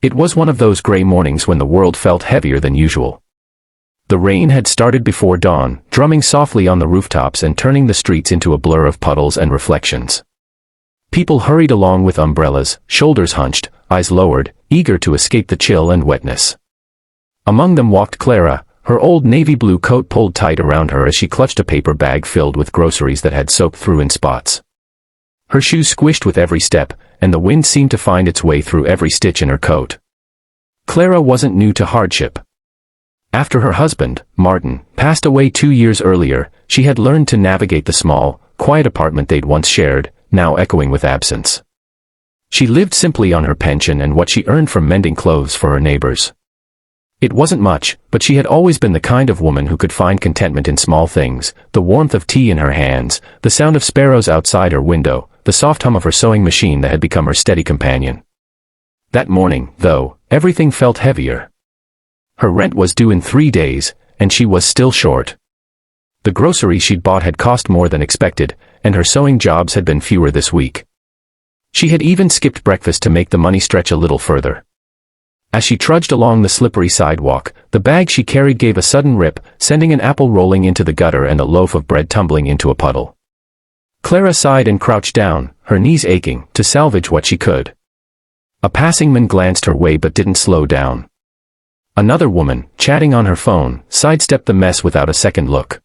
It was one of those gray mornings when the world felt heavier than usual. The rain had started before dawn, drumming softly on the rooftops and turning the streets into a blur of puddles and reflections. People hurried along with umbrellas, shoulders hunched, eyes lowered, eager to escape the chill and wetness. Among them walked Clara, her old navy blue coat pulled tight around her as she clutched a paper bag filled with groceries that had soaked through in spots. Her shoes squished with every step, and the wind seemed to find its way through every stitch in her coat. Clara wasn't new to hardship. After her husband, Martin, passed away 2 years earlier, she had learned to navigate the small, quiet apartment they'd once shared, now echoing with absence. She lived simply on her pension and what she earned from mending clothes for her neighbors. It wasn't much, but she had always been the kind of woman who could find contentment in small things, the warmth of tea in her hands, the sound of sparrows outside her window, the soft hum of her sewing machine that had become her steady companion. That morning, though, everything felt heavier. Her rent was due in 3 days, and she was still short. The groceries she'd bought had cost more than expected, and her sewing jobs had been fewer this week. She had even skipped breakfast to make the money stretch a little further. As she trudged along the slippery sidewalk, the bag she carried gave a sudden rip, sending an apple rolling into the gutter and a loaf of bread tumbling into a puddle. Clara sighed and crouched down, her knees aching, to salvage what she could. A passing man glanced her way but didn't slow down. Another woman, chatting on her phone, sidestepped the mess without a second look.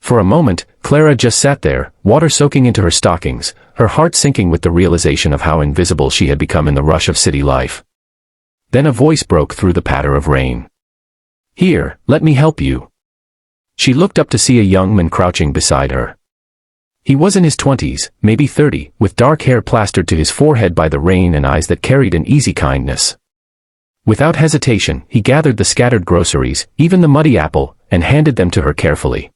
For a moment, Clara just sat there, water soaking into her stockings, her heart sinking with the realization of how invisible she had become in the rush of city life. Then a voice broke through the patter of rain. "Here, let me help you." She looked up to see a young man crouching beside her. He was in his 20s, maybe 30, with dark hair plastered to his forehead by the rain and eyes that carried an easy kindness. Without hesitation, he gathered the scattered groceries, even the muddy apple, and handed them to her carefully.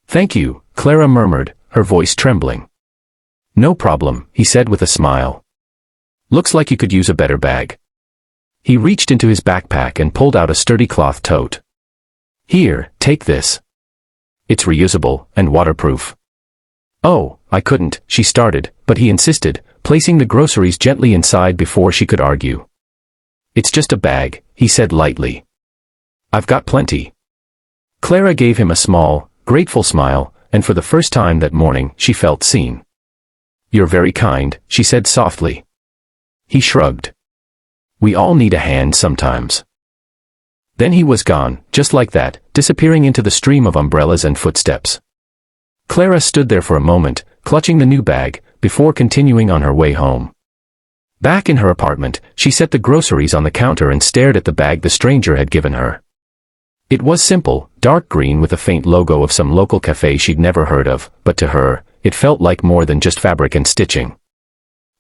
"Thank you," Clara murmured, her voice trembling. "No problem," he said with a smile. "Looks like you could use a better bag." He reached into his backpack and pulled out a sturdy cloth tote. "Here, take this. It's reusable and waterproof." "Oh, I couldn't," she started, but he insisted, placing the groceries gently inside before she could argue. "It's just a bag," he said lightly. "I've got plenty." Clara gave him a small, grateful smile, and for the first time that morning, she felt seen. "You're very kind," she said softly. He shrugged. "We all need a hand sometimes." Then he was gone, just like that, disappearing into the stream of umbrellas and footsteps. Clara stood there for a moment, clutching the new bag, before continuing on her way home. Back in her apartment, she set the groceries on the counter and stared at the bag the stranger had given her. It was simple, dark green with a faint logo of some local cafe she'd never heard of, but to her, it felt like more than just fabric and stitching.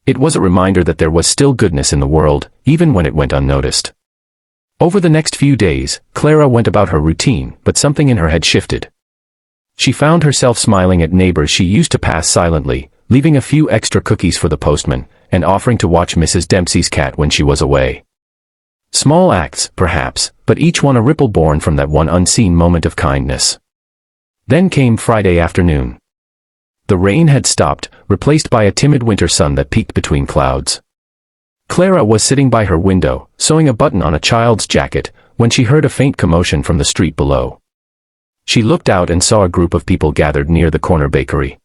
It was a reminder that there was still goodness in the world, even when it went unnoticed. Over the next few days, Clara went about her routine, but something in her had shifted. She found herself smiling at neighbors she used to pass silently, leaving a few extra cookies for the postman, and offering to watch Mrs. Dempsey's cat when she was away. Small acts, perhaps, but each one a ripple born from that one unseen moment of kindness. Then came Friday afternoon. The rain had stopped, replaced by a timid winter sun that peeked between clouds. Clara was sitting by her window, sewing a button on a child's jacket, when she heard a faint commotion from the street below. She looked out and saw a group of people gathered near the corner bakery.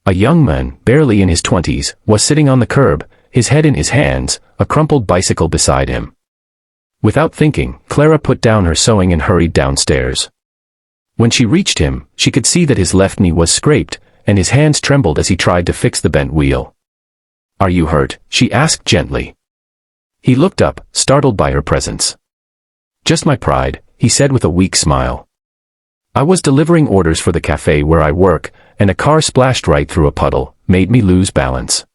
A young man, barely in his 20s, was sitting on the curb, his head in his hands, a crumpled bicycle beside him. Without thinking, Clara put down her sewing and hurried downstairs. When she reached him, she could see that his left knee was scraped, and his hands trembled as he tried to fix the bent wheel. "Are you hurt?" she asked gently. He looked up, startled by her presence. "Just my pride," he said with a weak smile. "I was delivering orders for the cafe where I work, and a car splashed right through a puddle, made me lose balance."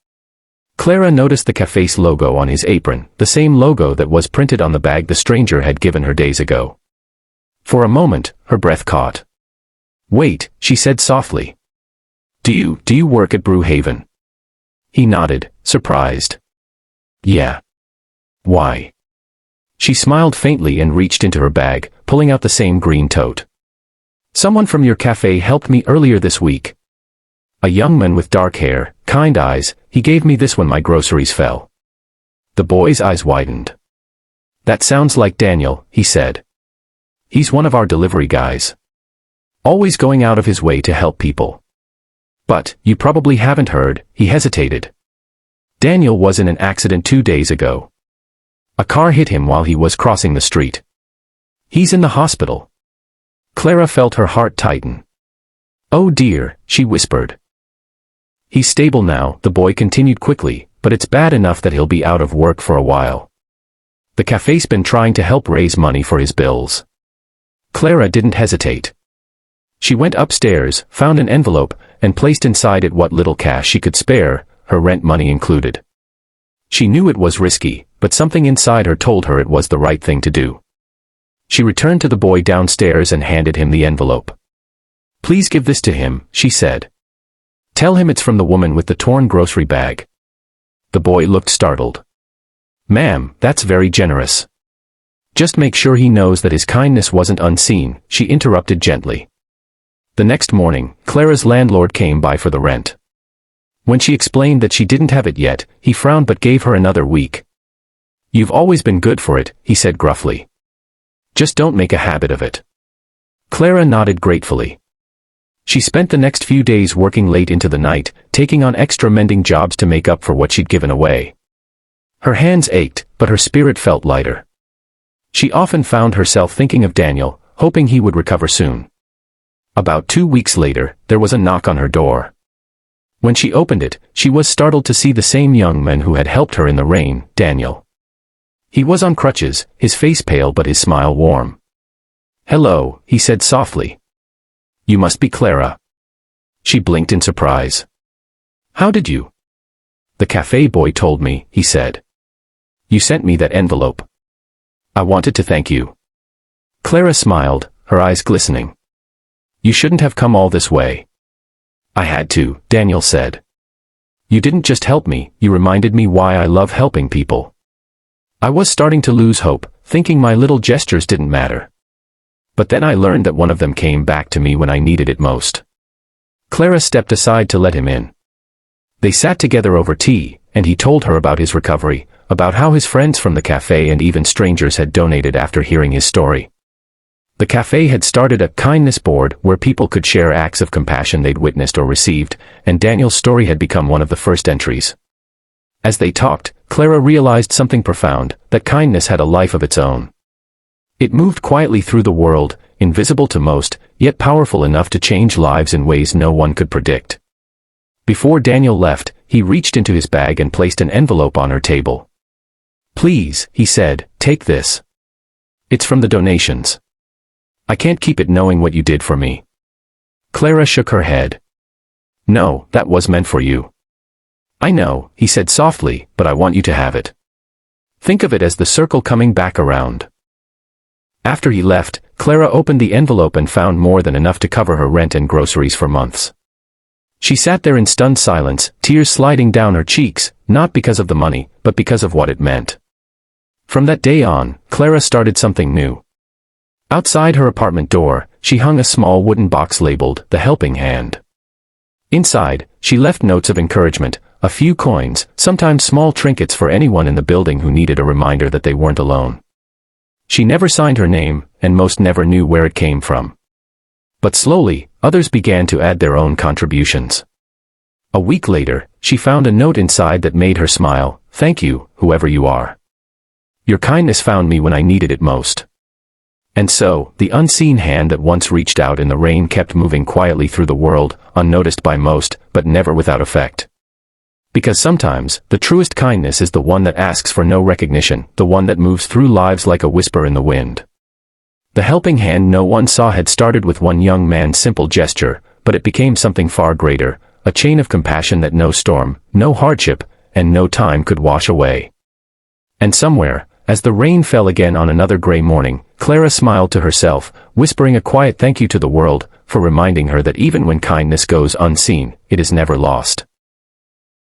Clara noticed the cafe's logo on his apron, the same logo that was printed on the bag the stranger had given her days ago. For a moment, her breath caught. "Wait," she said softly. Do you work at Brewhaven?" He nodded, surprised. "Yeah. Why?" She smiled faintly and reached into her bag, pulling out the same green tote. "Someone from your cafe helped me earlier this week. A young man with dark hair, kind eyes, he gave me this when my groceries fell." The boy's eyes widened. That sounds like Daniel, he said. He's one of our delivery guys. Always going out of his way to help people. But, you probably haven't heard, he hesitated. Daniel was in an accident 2 days ago. A car hit him while he was crossing the street. He's in the hospital. Clara felt her heart tighten. Oh dear, she whispered. He's stable now, the boy continued quickly, but it's bad enough that he'll be out of work for a while. The cafe's been trying to help raise money for his bills. Clara didn't hesitate. She went upstairs, found an envelope, and placed inside it what little cash she could spare, her rent money included. She knew it was risky, but something inside her told her it was the right thing to do. She returned to the boy downstairs and handed him the envelope. Please give this to him, she said. Tell him it's from the woman with the torn grocery bag. The boy looked startled. Ma'am, that's very generous. Just make sure he knows that his kindness wasn't unseen, she interrupted gently. The next morning, Clara's landlord came by for the rent. When she explained that she didn't have it yet, he frowned but gave her another week. You've always been good for it, he said gruffly. Just don't make a habit of it. Clara nodded gratefully. She spent the next few days working late into the night, taking on extra mending jobs to make up for what she'd given away. Her hands ached, but her spirit felt lighter. She often found herself thinking of Daniel, hoping he would recover soon. About 2 weeks later, there was a knock on her door. When she opened it, she was startled to see the same young man who had helped her in the rain, Daniel. He was on crutches, his face pale but his smile warm. Hello, he said softly. You must be Clara. She blinked in surprise. How did you? The cafe boy told me, he said. You sent me that envelope. I wanted to thank you. Clara smiled, her eyes glistening. You shouldn't have come all this way. I had to, Daniel said. You didn't just help me, you reminded me why I love helping people. I was starting to lose hope, thinking my little gestures didn't matter. But then I learned that one of them came back to me when I needed it most. Clara stepped aside to let him in. They sat together over tea, and he told her about his recovery, about how his friends from the cafe and even strangers had donated after hearing his story. The cafe had started a kindness board where people could share acts of compassion they'd witnessed or received, and Daniel's story had become one of the first entries. As they talked, Clara realized something profound, that kindness had a life of its own. It moved quietly through the world, invisible to most, yet powerful enough to change lives in ways no one could predict. Before Daniel left, he reached into his bag and placed an envelope on her table. Please, he said, take this. It's from the donations. I can't keep it knowing what you did for me. Clara shook her head. No, that was meant for you. I know, he said softly, but I want you to have it. Think of it as the circle coming back around. After he left, Clara opened the envelope and found more than enough to cover her rent and groceries for months. She sat there in stunned silence, tears sliding down her cheeks, not because of the money, but because of what it meant. From that day on, Clara started something new. Outside her apartment door, she hung a small wooden box labeled, The Helping Hand. Inside, she left notes of encouragement, a few coins, sometimes small trinkets for anyone in the building who needed a reminder that they weren't alone. She never signed her name, and most never knew where it came from. But slowly, others began to add their own contributions. A week later, she found a note inside that made her smile. Thank you, whoever you are. Your kindness found me when I needed it most. And so, the unseen hand that once reached out in the rain kept moving quietly through the world, unnoticed by most, but never without effect. Because sometimes, the truest kindness is the one that asks for no recognition, the one that moves through lives like a whisper in the wind. The helping hand no one saw had started with one young man's simple gesture, but it became something far greater, a chain of compassion that no storm, no hardship, and no time could wash away. And somewhere, as the rain fell again on another gray morning, Clara smiled to herself, whispering a quiet thank you to the world, for reminding her that even when kindness goes unseen, it is never lost.